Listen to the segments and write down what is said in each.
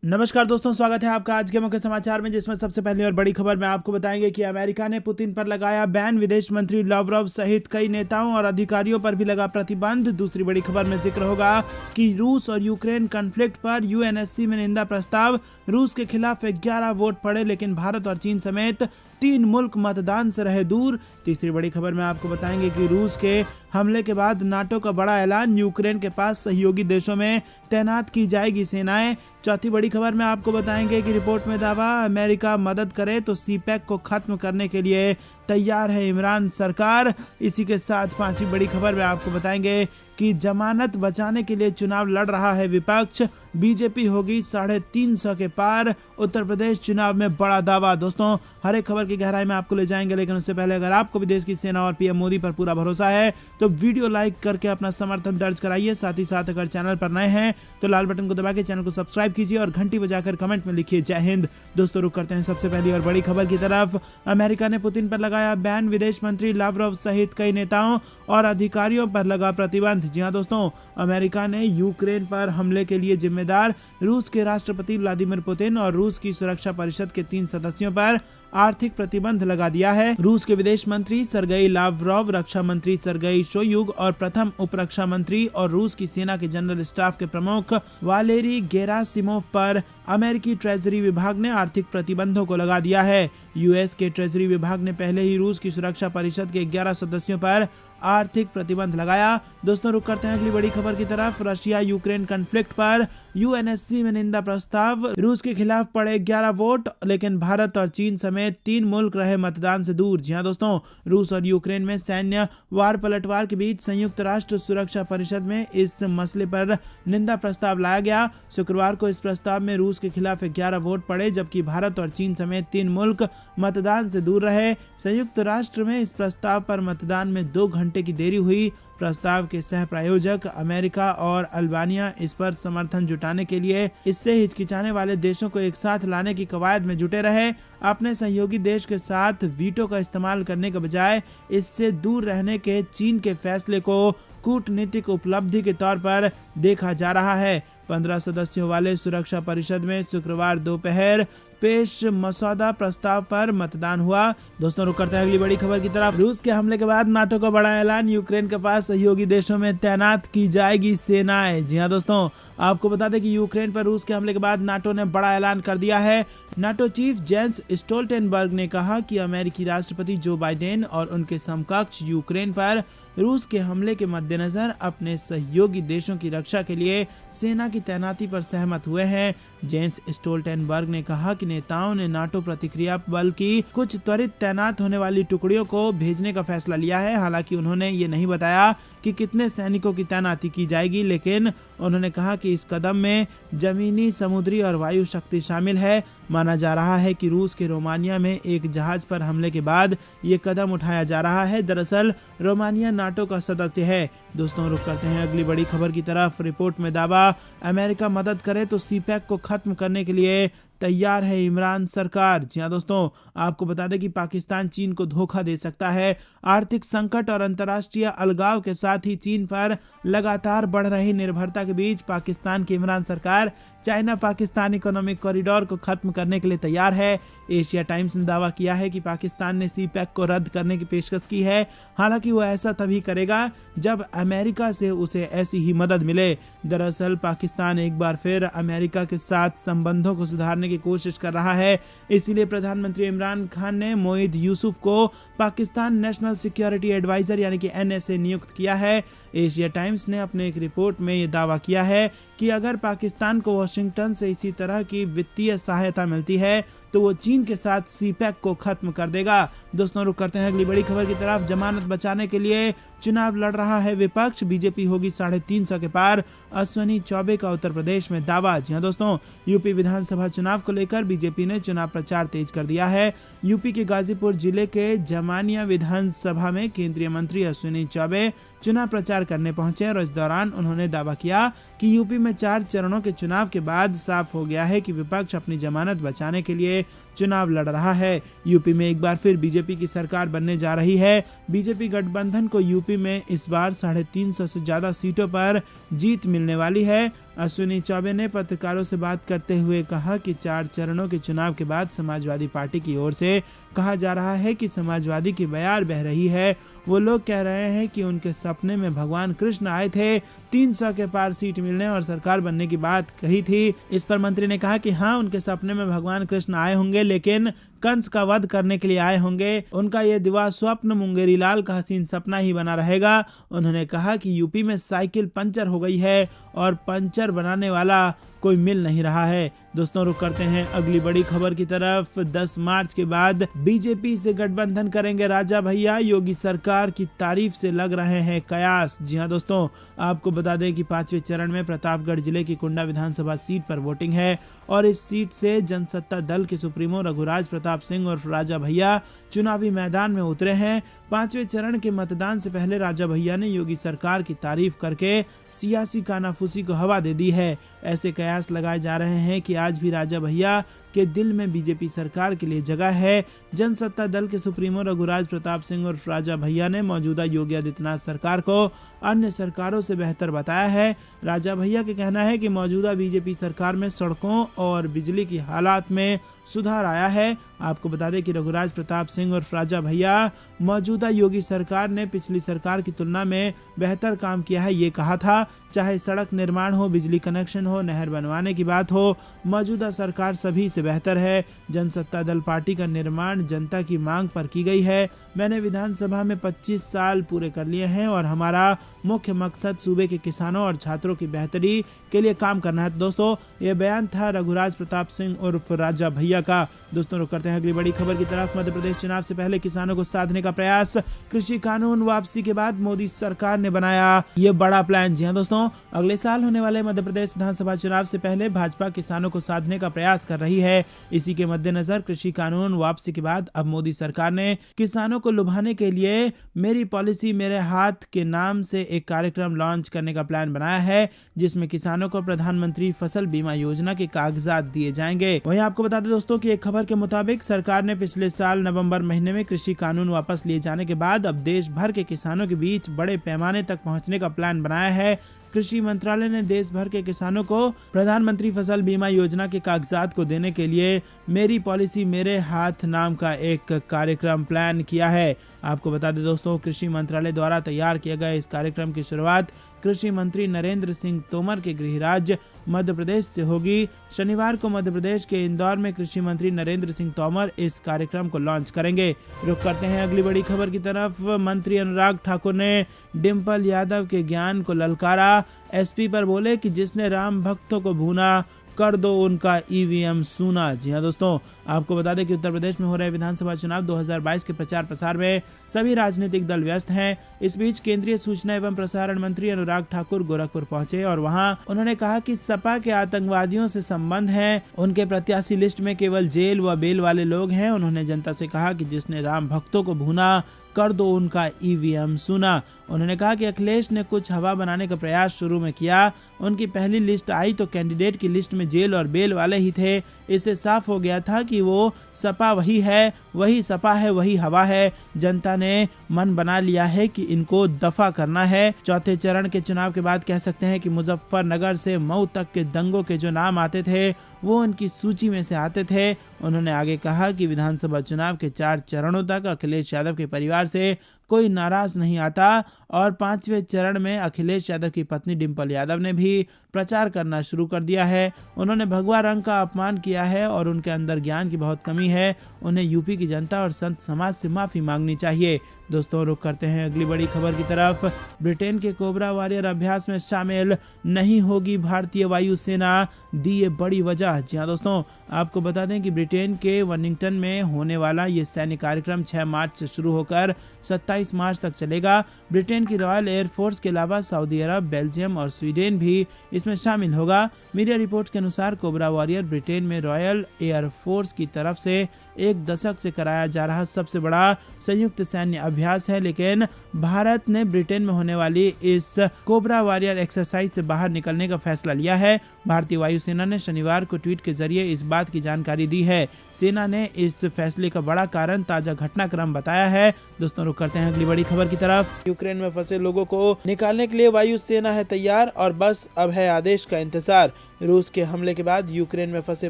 नमस्कार दोस्तों, स्वागत है आपका आज के मुख्य समाचार में, जिसमें सबसे पहली और बड़ी खबर में आपको बताएंगे कि अमेरिका ने पुतिन पर लगाया बैन, विदेश मंत्री लावरोव सहित कई नेताओं और अधिकारियों पर भी लगा प्रतिबंध। दूसरी बड़ी खबर में जिक्र होगा कि रूस और यूक्रेन कॉन्फ्लिक्ट पर यूएनएससी में निंदा प्रस्ताव, रूस के खिलाफ 11 वोट पड़े, लेकिन भारत और चीन समेत 3 मुल्क मतदान से रहे दूर। तीसरी बड़ी खबर में आपको बताएंगे कि रूस के हमले के बाद नाटो का बड़ा ऐलान, यूक्रेन के पास सहयोगी देशों में तैनात की जाएगी सेनाएं। चौथी बड़ी खबर में आपको बताएंगे कि रिपोर्ट में दावा, अमेरिका मदद करे तो सीपैक को खत्म करने के लिए तैयार है इमरान सरकार। इसी के साथ पांचवी बड़ी खबर में आपको बताएंगे कि जमानत बचाने के लिए चुनाव लड़ रहा है विपक्ष, बीजेपी होगी 350 के पार, उत्तर प्रदेश चुनाव में बड़ा दावा। दोस्तों, हर एक खबर की गहराई में आपको ले जाएंगे, लेकिन उससे पहले अगर आपको भी देश की सेना और पीएम मोदी पर पूरा भरोसा है तो वीडियो लाइक करके अपना समर्थन दर्ज कराइए। साथ ही साथ अगर चैनल पर नए हैं तो लाल बटन को दबा के चैनल को सब्सक्राइब कीजिए और घंटी बजाकर कमेंट में लिखिए जय हिंद। दोस्तों, रुक करते हैं सबसे पहली और बड़ी खबर की तरफ। अमेरिका ने पुतिन पर लगाया बैन, विदेश मंत्री लावरोव सहित कई नेताओं और अधिकारियों पर लगा प्रतिबंध। जी हां दोस्तों, अमेरिका ने यूक्रेन पर हमले के लिए जिम्मेदार रूस के राष्ट्रपति व्लादिमीर पुतिन और रूस की सुरक्षा परिषद के 3 सदस्यों पर आर्थिक प्रतिबंध लगा दिया है। रूस के विदेश मंत्री सरगेई लावरोव, रक्षा मंत्री सरगेई शोइगु और प्रथम उप रक्षा मंत्री और रूस की सेना के जनरल स्टाफ के प्रमुख वालेरी गेरासिमोव पर अमेरिकी ट्रेजरी विभाग ने आर्थिक प्रतिबंधों को लगा दिया है। यूएस के ट्रेजरी विभाग ने पहले ही रूस की सुरक्षा परिषद के 11 सदस्यों पर आर्थिक प्रतिबंध लगाया। दोस्तों, रुक करते हैं अगली बड़ी खबर की तरफ। रशिया यूक्रेन कॉन्फ्लिक्ट पर यूएनएससी में निंदा प्रस्ताव, रूस के खिलाफ पड़े 11 वोट, लेकिन भारत और चीन समेत 3 मुल्क रहे मतदान से दूर। जी हां दोस्तों, रूस और यूक्रेन में सैन्य वार पलटवार के बीच संयुक्त राष्ट्र सुरक्षा परिषद में इस मसले पर निंदा प्रस्ताव लाया गया। शुक्रवार को इस प्रस्ताव में रूस के खिलाफ 11 वोट पड़े, जबकि भारत और चीन समेत 3 मुल्क मतदान से दूर रहे। संयुक्त राष्ट्र में इस प्रस्ताव पर मतदान में 2 घंटे की देरी हुई। प्रस्ताव के सह प्रायोजक अमेरिका और अल्बानिया इस पर समर्थन जुटाने के लिए इससे हिचकिचाने वाले देशों को एक साथ लाने की कवायद में जुटे रहे। अपने सहयोगी देश के साथ वीटो का इस्तेमाल करने के बजाय इससे दूर रहने के चीन के फैसले को कूटनीतिक उपलब्धि के तौर पर देखा जा रहा है। 15 सदस्यों वाले सुरक्षा परिषद में शुक्रवार दोपहर पेश मसौदा प्रस्ताव पर मतदान हुआ। दोस्तों, रुक करते हैं अगली बड़ी खबर की तरफ। रूस के हमले के बाद नाटो का बड़ा ऐलान, यूक्रेन के पास सहयोगी देशों में तैनात की जाएगी सेनाएं। जी हां दोस्तों, आपको बता दें कि यूक्रेन पर रूस के हमले के बाद नाटो ने बड़ा ऐलान कर दिया है। नाटो चीफ जेंस स्टोल्टेनबर्ग ने कहा कि अमेरिकी राष्ट्रपति जो बाइडेन और उनके समकक्ष यूक्रेन पर रूस के हमले के मद्देनजर अपने सहयोगी देशों की रक्षा के लिए सेना की तैनाती पर सहमत हुए हैं। जेंस स्टोल्टेनबर्ग ने कहा कि नेताओं ने नाटो प्रतिक्रिया बल की कुछ त्वरित तैनात होने वाली टुकड़ियों को भेजने का फैसला लिया है। हालांकि उन्होंने ये नहीं बताया कि कितने सैनिकों की तैनाती की जाएगी, लेकिन उन्होंने कहा कि इस कदम में जमीनी, समुद्री और वायु शक्ति शामिल है। माना जा रहा है कि रूस के रोमानिया में एक जहाज पर हमले के बाद ये कदम उठाया जा रहा है। दरअसल रोमानिया नाटो का सदस्य है। दोस्तों, रुक करते हैं अगली बड़ी खबर की तरफ। रिपोर्ट में दावा, अमेरिका मदद करे तो सीपैक को खत्म करने के लिए तैयार है इमरान सरकार। जी हां दोस्तों, आपको बता दें कि पाकिस्तान चीन को धोखा दे सकता है। आर्थिक संकट और अंतर्राष्ट्रीय अलगाव के साथ ही चीन पर लगातार बढ़ रही निर्भरता के बीच पाकिस्तान की इमरान सरकार चाइना पाकिस्तान इकोनॉमिक कॉरिडोर को खत्म करने के लिए तैयार है। एशिया टाइम्स ने दावा किया है कि पाकिस्तान ने सीपैक को रद्द करने की पेशकश की है। हालांकि वो ऐसा तभी करेगा जब अमेरिका से उसे ऐसी ही मदद मिले। दरअसल पाकिस्तान एक बार फिर अमेरिका के साथ संबंधों को सुधारने की कोशिश कर रहा है। इसीलिए प्रधानमंत्री इमरान खान ने मोईद यूसुफ को पाकिस्तान नेशनल सिक्योरिटी एडवाइजर यानी कि एनएसए नियुक्त किया है। एशिया टाइम्स ने अपने एक रिपोर्ट में यह दावा किया है कि अगर पाकिस्तान को वाशिंगटन से इसी तरह की वित्तीय सहायता मिलती है तो वो चीन के साथ सीपैक को खत्म कर देगा। दोस्तों, रुक करते हैं अगली बड़ी खबर की तरफ। जमानत बचाने के लिए चुनाव लड़ रहा है विपक्ष, बीजेपी होगी 350 के पार, अश्विनी चौबे का उत्तर प्रदेश में दावा। जी हां दोस्तों, यूपी विधानसभा चुनाव को लेकर बीजेपी ने चुनाव प्रचार तेज कर दिया है। यूपी के गाजीपुर जिले के जमानिया विधानसभा में केंद्रीय मंत्री अश्विनी चौबे चुनाव प्रचार करने पहुंचे और इस दौरान उन्होंने दावा किया कि यूपी में 4 चरणों के चुनाव के बाद साफ हो गया है कि विपक्ष अपनी जमानत बचाने के लिए चुनाव लड़ रहा है। यूपी में एक बार फिर बीजेपी की सरकार बनने जा रही है। बीजेपी गठबंधन को यूपी में इस बार 350 से ज्यादा सीटों पर जीत मिलने वाली है। अश्विनी चौबे ने पत्रकारों से बात करते हुए कहा कि 4 चरणों के चुनाव के बाद समाजवादी पार्टी की ओर से कहा जा रहा है कि समाजवादी की बयार बह रही है। वो लोग कह रहे हैं कि उनके सपने में भगवान कृष्ण आए थे, 300 के पार सीट मिलने और सरकार बनने की बात कही थी। इस पर मंत्री ने कहा कि हाँ, उनके सपने में भगवान कृष्ण आए होंगे, लेकिन कंस का वध करने के लिए आए होंगे। उनका ये दिवा स्वप्न मुंगेरी लाल का हसीन सपना ही बना रहेगा। उन्होंने कहा कि यूपी में साइकिल पंचर हो गई है और पंचर बनाने वाला कोई मिल नहीं रहा है। दोस्तों, रुक करते हैं अगली बड़ी खबर की तरफ। 10 मार्च के बाद बीजेपी से गठबंधन करेंगे राजा भैया, योगी सरकार की तारीफ से लग रहे हैं कयास। जी हां दोस्तों, आपको बता दें कि 5वें चरण में प्रतापगढ़ जिले की कुंडा विधानसभा सीट पर वोटिंग है और इस सीट से जनसत्ता दल के सुप्रीमो रघुराज प्रताप सिंह और राजा भैया चुनावी मैदान में उतरे हैं। 5वें चरण के मतदान से पहले राजा भैया ने योगी सरकार की तारीफ करके सियासी कानाफूसी को हवा दे दी है। ऐसे कयास लगाए जा रहे हैं कि आज भी राजा भैया के दिल में बीजेपी सरकार के लिए जगह है। जनसत्ता दल के सुप्रीमो रघुराज प्रताप सिंह और राजा भैया ने मौजूदा योगी आदित्यनाथ सरकार को अन्य सरकारों से बेहतर बताया है। राजा भैया का कहना है कि मौजूदा बीजेपी सरकार में सड़कों और बिजली की हालात में सुधार आया है। आपको बता दें कि रघुराज प्रताप सिंह और राजा भैया मौजूदा योगी सरकार ने पिछली सरकार की तुलना में बेहतर काम किया है ये कहा था। चाहे सड़क निर्माण हो, बिजली कनेक्शन हो, नहर बनवाने की बात हो, मौजूदा सरकार सभी से बेहतर है। जनसत्ता दल पार्टी का निर्माण जनता की मांग पर की गई है। मैंने विधानसभा में 25 साल पूरे कर लिए हैं और हमारा मुख्य मकसद सूबे के किसानों और छात्रों की बेहतरी के लिए काम करना है। दोस्तों, ये बयान था रघुराज प्रताप सिंह उर्फ राजा भैया का। दोस्तों, रुक करते हैं अगली बड़ी खबर की तरफ। मध्य प्रदेश चुनाव से पहले किसानों को साधने का प्रयास, कृषि कानून वापसी के बाद मोदी सरकार ने बनाया ये बड़ा प्लान। जी हां दोस्तों, अगले साल होने वाले मध्य प्रदेश विधानसभा चुनाव से पहले भाजपा किसानों को साधने का प्रयास कर रही है। इसी के मद्देनजर कृषि कानून वापसी के बाद अब मोदी सरकार ने किसानों को लुभाने के लिए मेरी पॉलिसी मेरे हाथ के नाम से एक कार्यक्रम लॉन्च करने का प्लान बनाया है, जिसमें किसानों को प्रधानमंत्री फसल बीमा योजना के कागजात दिए जाएंगे। वहीं आपको बता दें दोस्तों कि एक खबर के मुताबिक सरकार ने पिछले साल नवंबर महीने में कृषि कानून वापस लिए जाने के बाद अब देश भर के किसानों के बीच बड़े पैमाने तक पहुंचने का प्लान बनाया है। कृषि मंत्रालय ने देश भर के किसानों को प्रधानमंत्री फसल बीमा योजना के कागजात को देने के लिए मेरी पॉलिसी मेरे हाथ नाम का एक कार्यक्रम प्लान किया है। आपको बता दें दोस्तों, कृषि मंत्रालय द्वारा तैयार किए गए इस कार्यक्रम की शुरुआत कृषि मंत्री नरेंद्र सिंह तोमर के गृह राज्य मध्य प्रदेश से होगी। शनिवार को मध्य प्रदेश के इंदौर में कृषि मंत्री नरेंद्र सिंह तोमर इस कार्यक्रम को लॉन्च करेंगे। रुक करते हैं अगली बड़ी खबर की तरफ। मंत्री अनुराग ठाकुर ने डिंपल यादव के ज्ञान को ललकारा। एसपी पर बोले कि जिसने राम भक्तों को भूना कर दो उनका ईवीएम सूना। जी हां दोस्तों, आपको बता दें कि उत्तर प्रदेश में हो रहे विधानसभा चुनाव 2022 के प्रचार प्रसार में सभी राजनीतिक दल व्यस्त हैं। इस बीच केंद्रीय सूचना एवं प्रसारण मंत्री अनुराग ठाकुर गोरखपुर पहुंचे और वहां उन्होंने कहा कि सपा के आतंकवादियों से संबंध है, उनके प्रत्याशी लिस्ट में केवल जेल व बेल वाले लोग हैं। उन्होंने जनता से कहा कि जिसने राम भक्तों को भूना कर दो उनका ईवीएम सुना। उन्होंने कहा कि अखिलेश ने कुछ हवा बनाने का प्रयास शुरू में किया। उनकी पहली लिस्ट आई तो कैंडिडेट की लिस्ट में जेल और बेल वाले ही थे। इससे साफ हो गया था कि वो सपा वही है, वही सपा है, वही हवा है। जनता ने मन बना लिया है कि इनको दफा करना है। चौथे चरण के चुनाव के बाद कह सकते हैं कि मुजफ्फरनगर से मऊ तक के दंगों के जो नाम आते थे वो उनकी सूची में से आते थे। उन्होंने आगे कहा कि विधानसभा चुनाव के 4 चरणों तक अखिलेश यादव के परिवार से कोई नाराज नहीं आता और 5वें चरण में अखिलेश यादव की पत्नी डिंपल यादव ने भी प्रचार करना शुरू कर दिया है। उन्होंने भगवा रंग का अपमान किया है और उनके अंदर ज्ञान की बहुत कमी है। उन्हें यूपी की जनता और संत समाज से माफी मांगनी चाहिए। दोस्तों, रुक करते हैं अगली बड़ी खबर की तरफ। ब्रिटेन के कोबरा वॉरियर अभ्यास में शामिल नहीं होगी भारतीय वायुसेना, दी ये बड़ी वजह। जी हाँ दोस्तों, आपको बता दें कि ब्रिटेन के वनिंगटन में होने वाला ये सैन्य कार्यक्रम 6 मार्च से शुरू होकर 27 मार्च तक चलेगा। ब्रिटेन की रॉयल एयरफोर्स के अलावा सऊदी अरब, बेल्जियम और स्वीडन भी इसमें शामिल होगा। मीडिया रिपोर्ट के अनुसार कोबरा वॉरियर ब्रिटेन में रॉयल एयरफोर्स की तरफ से 1 दशक से कराया जा रहा सबसे बड़ा संयुक्त सैन्य अभ्यास है, लेकिन भारत ने ब्रिटेन में होने वाली इस कोबरा वॉरियर एक्सरसाइज से बाहर निकलने का फैसला लिया है। भारतीय वायुसेना ने शनिवार को ट्वीट के जरिए इस बात की जानकारी दी है। सेना ने इस फैसले का बड़ा कारण ताजा घटनाक्रम बताया है। दोस्तों, रुक करते हैं अगली बड़ी खबर की तरफ। यूक्रेन में फंसे लोगों को निकालने के लिए वायुसेना है तैयार और बस अब है आदेश का इंतजार। रूस के हमले के बाद यूक्रेन में फंसे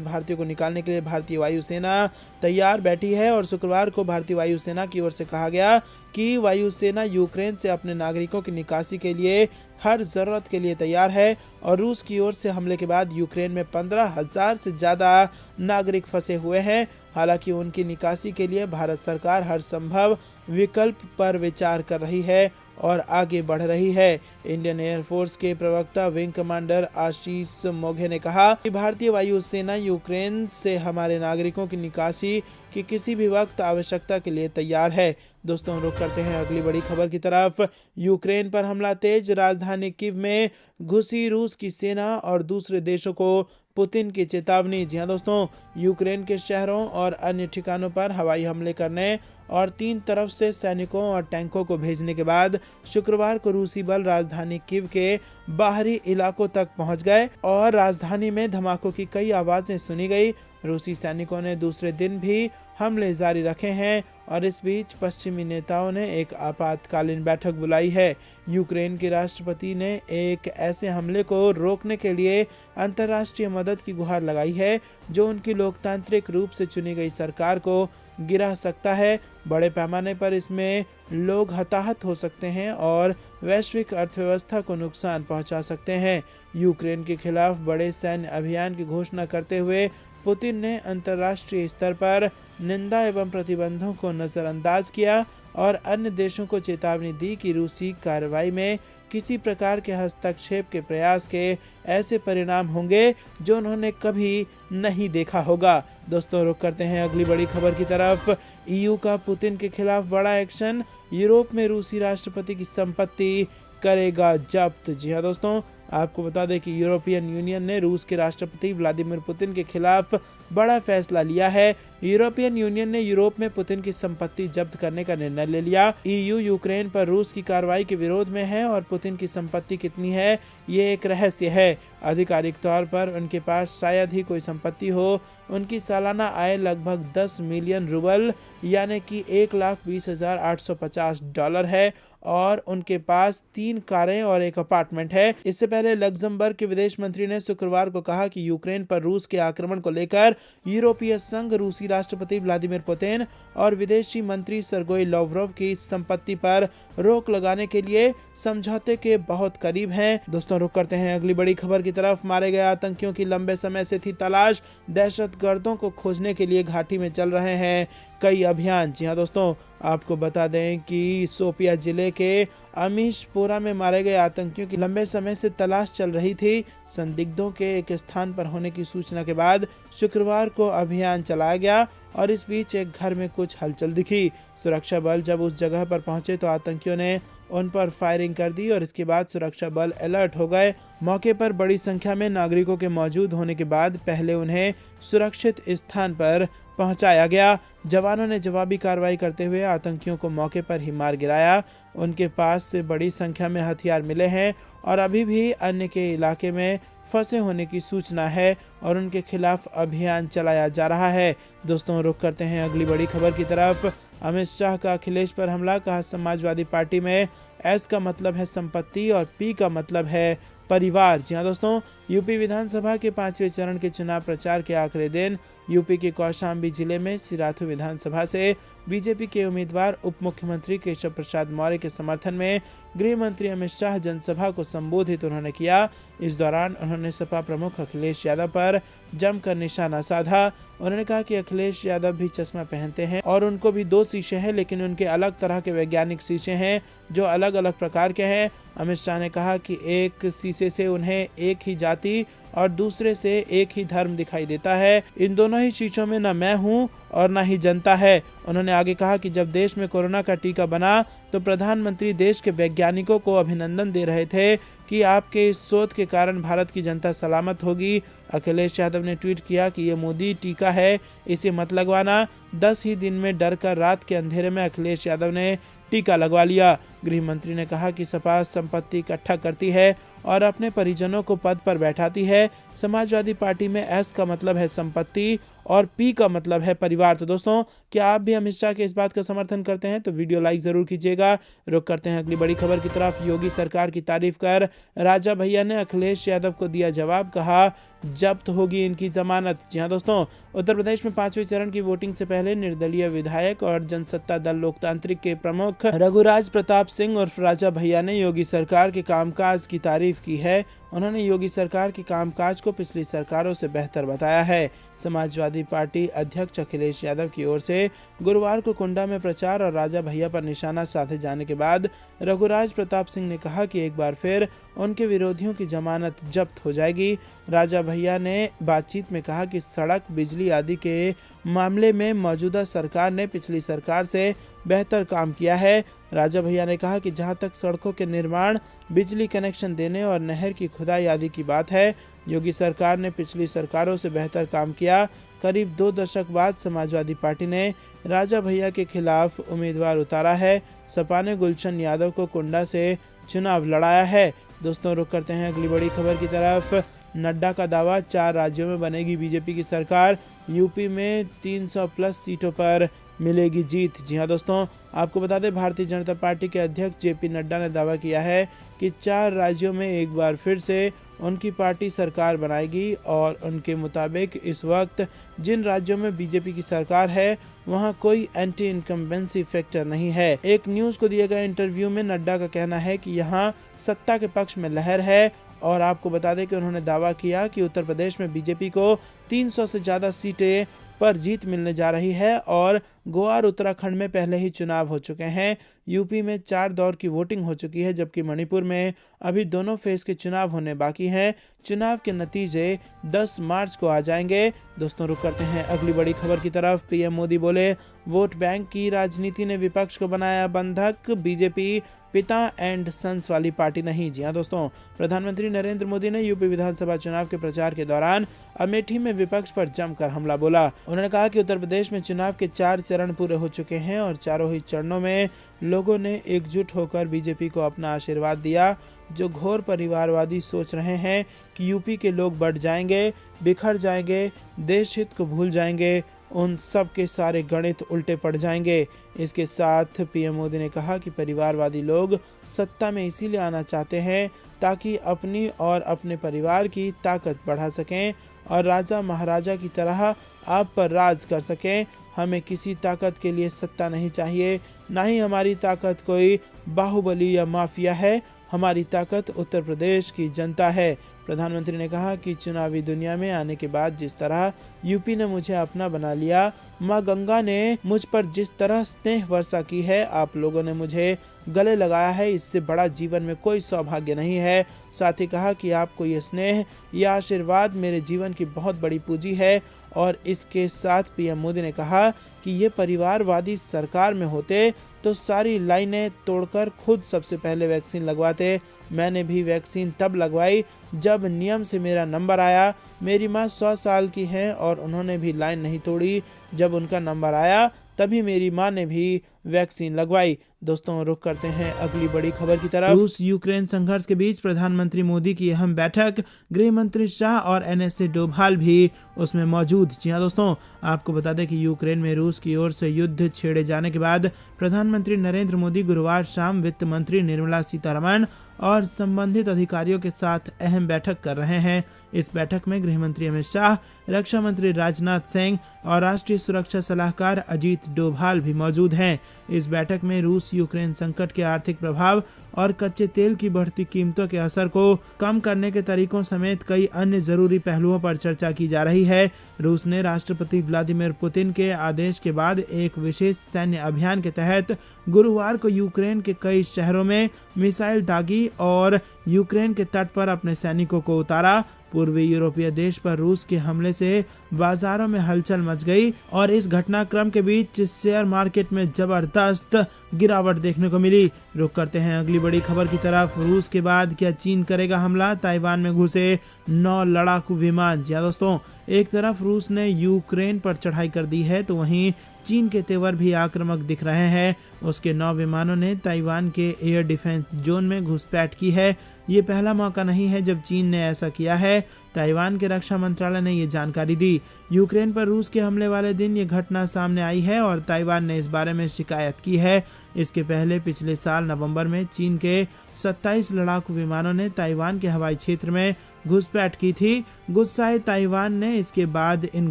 भारतीयों को निकालने के लिए भारतीय वायुसेना तैयार बैठी है और शुक्रवार को भारतीय वायुसेना की ओर से कहा गया कि वायुसेना यूक्रेन से अपने नागरिकों की निकासी के लिए हर जरूरत के लिए तैयार है। और रूस की ओर से हमले के बाद यूक्रेन में 15,000 से ज़्यादा नागरिक फंसे हुए हैं। हालांकि उनकी निकासी के लिए भारत सरकार हर संभव विकल्प पर विचार कर रही है और आगे बढ़ रही है। इंडियन एयरफोर्स के प्रवक्ता विंग कमांडर आशीष मोघे ने कहा कि भारतीय वायुसेना यूक्रेन से हमारे नागरिकों की निकासी की किसी भी वक्त आवश्यकता के लिए तैयार है। दोस्तों रुक करते हैं अगली बड़ी खबर की तरफ। यूक्रेन पर हमला तेज, राजधानी कीव में घुसी रूस की सेना और दूसरे देशों को पुतिन की चेतावनी। जी हां दोस्तों, यूक्रेन के शहरों और अन्य ठिकानों पर हवाई हमले करने और 3 तरफ से सैनिकों और टैंकों को भेजने के बाद शुक्रवार को रूसी बल राजधानी कीव के बाहरी इलाकों तक पहुंच गए और राजधानी में धमाकों की कई आवाजें सुनी गई। रूसी सैनिकों ने दूसरे दिन भी हमले जारी रखे हैं और इस बीच पश्चिमी नेताओं ने एक आपातकालीन बैठक बुलाई है। यूक्रेन के राष्ट्रपति ने एक ऐसे हमले को रोकने के लिए अंतर्राष्ट्रीय मदद की गुहार लगाई है जो उनकी लोकतांत्रिक रूप से चुनी गई सरकार को गिरा सकता है। बड़े पैमाने पर इसमें लोग हताहत हो सकते हैं और वैश्विक अर्थव्यवस्था को नुकसान पहुंचा सकते हैं। यूक्रेन के खिलाफ बड़े सैन्य अभियान की घोषणा करते हुए पुतिन ने अंतर्राष्ट्रीय स्तर पर निंदा एवं प्रतिबंधों को नजरअंदाज किया और अन्य देशों को चेतावनी दी कि रूसी कार्रवाई में किसी प्रकार के हस्तक्षेप के प्रयास के ऐसे परिणाम होंगे जो उन्होंने कभी नहीं देखा होगा। दोस्तों रुक करते हैं अगली बड़ी खबर की तरफ। ईयू का पुतिन के खिलाफ बड़ा एक्शन, यूरोप में रूसी राष्ट्रपति की संपत्ति करेगा जब्त। जी हाँ दोस्तों, आपको बता दें कि यूरोपियन यूनियन ने रूस के राष्ट्रपति व्लादिमीर पुतिन के खिलाफ बड़ा फैसला लिया है। यूरोपियन यूनियन ने यूरोप में पुतिन की संपत्ति जब्त करने का निर्णय ले लिया। ईयू यूक्रेन पर रूस की कार्रवाई के विरोध में है और पुतिन की संपत्ति कितनी है ये एक रहस्य है। आधिकारिक तौर पर उनके पास शायद ही कोई संपत्ति हो। उनकी सालाना आय लगभग 10 मिलियन रूबल यानी कि $1,20,850 है और उनके पास 3 कारें और एक अपार्टमेंट है। इससे पहले लग्जमबर्ग के विदेश मंत्री ने शुक्रवार को कहा कि यूक्रेन पर रूस के आक्रमण को लेकर यूरोपीय संघ, रूसी राष्ट्रपति व्लादिमीर पुतिन और विदेशी मंत्री सर्गेई लाव्रोव की संपत्ति पर रोक लगाने के लिए समझौते के बहुत करीब हैं। दोस्तों रुक करते हैं अगली बड़ी खबर की तरफ। मारे गए आतंकियों की लंबे समय से थी तलाश, दहशतगर्दों को खोजने के लिए घाटी में चल रहे हैं कई अभियान। जी हाँ दोस्तों, आपको बता दें कि शोपिया जिले के अमीशपोरा में मारे गए आतंकियों की लंबे समय से तलाश चल रही थी। संदिग्धों के एक स्थान पर होने की सूचना के बाद शुक्रवार को अभियान चलाया गया और इस बीच एक घर में कुछ हलचल दिखी। सुरक्षा बल जब उस जगह पर पहुंचे तो आतंकियों ने उन पर फायरिंग कर दी और इसके बाद सुरक्षा बल अलर्ट हो गए। मौके पर बड़ी संख्या में नागरिकों के मौजूद होने के बाद पहले उन्हें सुरक्षित स्थान पर पहुंचाया गया। जवानों ने जवाबी कार्रवाई करते हुए आतंकियों को मौके पर ही मार गिराया। उनके पास से बड़ी संख्या में हथियार मिले हैं और अभी भी अन्य के इलाके में फंसे होने की सूचना है और उनके खिलाफ अभियान चलाया जा रहा है। दोस्तों रुक करते हैं अगली बड़ी खबर की तरफ। अमित शाह का अखिलेश पर हमला, कहा समाजवादी पार्टी में एस का मतलब है संपत्ति और पी का मतलब है परिवार। जी हाँ दोस्तों, यूपी विधानसभा के 5वें चरण के चुनाव प्रचार के आखिरी दिन यूपी के कौशाम्बी जिले में सिराथू विधानसभा से बीजेपी के उम्मीदवार उप मुख्यमंत्री केशव प्रसाद मौर्य के समर्थन में गृह मंत्री अमित शाह जनसभा को संबोधित उन्होंने किया। इस दौरान उन्होंने सपा प्रमुख अखिलेश यादव पर जमकर निशाना साधा। उन्होंने कहा कि अखिलेश यादव भी चश्मा पहनते हैं और उनको भी 2 शीशे हैं, लेकिन उनके अलग तरह के वैज्ञानिक शीशे हैं जो अलग अलग प्रकार के हैं। अमित शाह ने कहा कि एक शीशे से उन्हें एक ही जाति और दूसरे से एक ही धर्म दिखाई देता है। इन दोनों ही शीशों में न मैं हूँ और न ही जनता है। उन्होंने आगे कहा कि जब देश में कोरोना का टीका बना तो प्रधानमंत्री देश के वैज्ञानिकों को अभिनंदन दे रहे थे कि आपके इस शोध के कारण भारत की जनता सलामत होगी। अखिलेश यादव ने ट्वीट किया कि ये मोदी टीका है, इसे मत लगवाना। 10 ही दिन में डर कर रात के अंधेरे में अखिलेश यादव ने टीका लगवा लिया। गृह मंत्री ने कहा कि सपा संपत्ति इकट्ठा करती है और अपने परिजनों को पद पर बैठाती है। समाजवादी पार्टी में एस का मतलब है संपत्ति और पी का मतलब है परिवार। तो दोस्तों, क्या आप भी अमित शाह के इस बात का समर्थन करते हैं? तो वीडियो लाइक जरूर कीजिएगा। रुक करते हैं अगली बड़ी खबर की तरफ। योगी सरकार की तारीफ कर राजा भैया ने अखिलेश यादव को दिया जवाब, कहा जब्त होगी इनकी जमानत। जी हाँ दोस्तों, उत्तर प्रदेश में 5वें चरण की वोटिंग से पहले निर्दलीय विधायक और जनसत्ता दल लोकतांत्रिक के प्रमुख रघुराज प्रताप सिंह उर्फ राजा भैया ने योगी सरकार के कामकाज की तारीफ की है। उन्होंने योगी सरकार के कामकाज को पिछली सरकारों से बेहतर बताया है। समाजवादी पार्टी अध्यक्ष अखिलेश यादव की ओर से गुरुवार को कुंडा में प्रचार और राजा भैया पर निशाना साधे जाने के बाद रघुराज प्रताप सिंह ने कहा कि एक बार फिर उनके विरोधियों की जमानत जब्त हो जाएगी। राजा भैया ने बातचीत में कहा कि सड़क, बिजली आदि के मामले में मौजूदा सरकार ने पिछली सरकार से बेहतर काम किया है। राजा भैया ने कहा कि जहां तक सड़कों के निर्माण, बिजली कनेक्शन देने और नहर की खुदाई आदि की बात है, योगी सरकार ने पिछली सरकारों से बेहतर काम किया। करीब 2 दशक बाद समाजवादी पार्टी ने राजा भैया के खिलाफ उम्मीदवार उतारा है। सपा ने गुलशन यादव को कुंडा से चुनाव लड़ाया है। दोस्तों, रुक करते हैं अगली बड़ी खबर की तरफ। नड्डा का दावा, 4 राज्यों में बनेगी बीजेपी की सरकार, यूपी में 300 प्लस सीटों पर मिलेगी जीत। जी हाँ दोस्तों, आपको बता दें, भारतीय जनता पार्टी के अध्यक्ष जेपी नड्डा ने दावा किया है कि 4 राज्यों में एक बार फिर से उनकी पार्टी सरकार बनाएगी और उनके मुताबिक इस वक्त जिन राज्यों में बीजेपी की सरकार है वहां कोई एंटी इनकम्बेंसी फैक्टर नहीं है। एक न्यूज़ को दिए गए इंटरव्यू में नड्डा का कहना है कि यहां सत्ता के पक्ष में लहर है और आपको बता दें कि उन्होंने दावा किया कि उत्तर प्रदेश में बीजेपी को 300 से ज़्यादा सीटें पर जीत मिलने जा रही है और गोवा और उत्तराखंड में पहले ही चुनाव हो चुके हैं। यूपी में 4 दौर की वोटिंग हो चुकी है, जबकि मणिपुर में अभी दोनों फेज के चुनाव होने बाकी हैं। चुनाव के नतीजे 10 मार्च को आ जाएंगे। दोस्तों, रुक करते हैं अगली बड़ी खबर की तरफ। पीएम मोदी बोले, वोट बैंक की राजनीति ने विपक्ष को बनाया बंधक, बीजेपी पिता एंड सन्स वाली पार्टी नहीं। जी हाँ दोस्तों, प्रधानमंत्री नरेंद्र मोदी ने यूपी विधानसभा चुनाव के प्रचार के दौरान अमेठी में विपक्ष पर जमकर हमला बोला। उन्होंने कहा कि उत्तर प्रदेश में चुनाव के 4 चरण पूरे हो चुके हैं और चारों ही चरणों में लोगों ने एकजुट होकर बीजेपी को अपना आशीर्वाद दिया। जो घोर परिवारवादी सोच रहे हैं कि यूपी के लोग बढ़ जाएंगे, बिखर जाएंगे, देश हित को भूल जाएंगे, उन सब के सारे गणित उल्टे पड़ जाएंगे। इसके साथ पीएम मोदी ने कहा कि परिवारवादी लोग सत्ता में इसीलिए आना चाहते हैं ताकि अपनी और अपने परिवार की ताकत बढ़ा सकें और राजा महाराजा की तरह आप पर राज कर सकें। हमें किसी ताकत के लिए सत्ता नहीं चाहिए, ना ही हमारी ताकत कोई बाहुबली या माफिया है। हमारी ताकत उत्तर प्रदेश की जनता है। प्रधानमंत्री ने कहा कि चुनावी दुनिया में आने के बाद जिस तरह यूपी ने मुझे अपना बना लिया, माँ गंगा ने मुझ पर जिस तरह स्नेह वर्षा की है, आप लोगों ने मुझे गले लगाया है, इससे बड़ा जीवन में कोई सौभाग्य नहीं है। साथ ही कहा कि आपको ये स्नेह, यह आशीर्वाद मेरे जीवन की बहुत बड़ी पूंजी है। और इसके साथ पीएम मोदी ने कहा कि ये परिवारवादी सरकार में होते तो सारी लाइनें तोड़कर खुद सबसे पहले वैक्सीन लगवाते। मैंने भी वैक्सीन तब लगवाई जब नियम से मेरा नंबर आया। मेरी माँ 100 साल की हैं और उन्होंने भी लाइन नहीं तोड़ी। जब उनका नंबर आया तभी मेरी माँ ने भी वैक्सीन लगवाई। दोस्तों, रुक करते हैं अगली बड़ी खबर की तरफ। रूस यूक्रेन संघर्ष के बीच प्रधानमंत्री मोदी की अहम बैठक, गृह मंत्री शाह और एनएसए डोभाल भी उसमें मौजूद। जी हाँ दोस्तों, आपको बता दें कि यूक्रेन में रूस की ओर से युद्ध छेड़े जाने के बाद प्रधानमंत्री नरेंद्र मोदी गुरुवार शाम वित्त मंत्री निर्मला सीतारमण और संबंधित अधिकारियों के साथ अहम बैठक कर रहे हैं। इस बैठक में गृह मंत्री अमित शाह, रक्षा मंत्री राजनाथ सिंह और राष्ट्रीय सुरक्षा सलाहकार अजीत डोभाल भी मौजूद हैं। इस बैठक में रूस यूक्रेन संकट के आर्थिक प्रभाव और कच्चे तेल की बढ़ती कीमतों के असर को कम करने के तरीकों समेत कई अन्य जरूरी पहलुओं पर चर्चा की जा रही है। रूस ने राष्ट्रपति व्लादिमीर पुतिन के आदेश के बाद एक विशेष सैन्य अभियान के तहत गुरुवार को यूक्रेन के कई शहरों में मिसाइल दागी और यूक्रेन के तट पर अपने सैनिकों को उतारा। पूर्वी यूरोपीय देश पर रूस के हमले से बाजारों में हलचल मच गई और इस घटनाक्रम के बीच शेयर मार्केट में जबरदस्त गिरावट देखने को मिली। रुक करते हैं अगली बड़ी खबर की तरफ। रूस के बाद क्या चीन करेगा हमला, ताइवान में घुसे 9 लड़ाकू विमान। जी दोस्तों, एक तरफ रूस ने यूक्रेन पर चढ़ाई कर दी है तो वहीं चीन के तेवर भी आक्रामक दिख रहे हैं। उसके 9 विमानों ने ताइवान के एयर डिफेंस जोन में घुसपैठ की है। ये पहला मौका नहीं है जब चीन ने ऐसा किया है। ताइवान के रक्षा मंत्रालय ने ये जानकारी दी। यूक्रेन पर रूस के हमले वाले दिन ये घटना सामने आई है और ताइवान ने इस बारे में शिकायत की है। इसके पहले पिछले साल नवंबर में चीन के 27 लड़ाकू विमानों ने ताइवान के हवाई क्षेत्र में घुसपैठ की थी। गुस्साए ताइवान ने इसके बाद इन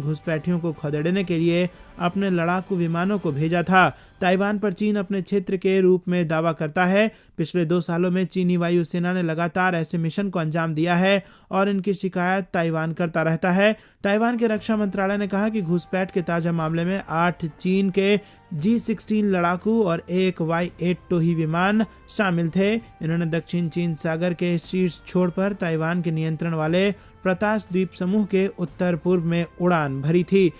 घुसपैठियों को खदेड़ने के लिए अपने लड़ाकू विमानों को भेजा था। ताइवान पर चीन अपने क्षेत्र के रूप में दावा करता है। पिछले 2 सालों में चीनी वायुसेना ने लगातार ऐसे मिशन को अंजाम दिया है और इनकी शिकायत ताइवान करता रहता है। ताइवान के रक्षा मंत्रालय ने कहा कि घुसपैठ के ताजा मामले में 8 चीन के G-16 लड़ाकू और एक Y-8 टोही विमान शामिल थे। इन्होंने दक्षिण चीन सागर के शीर्ष छोर पर ताइवान के नियंत्रण वाले प्रतास द्वीप समूह के उत्तर पूर्व में उड़ान भरी थी।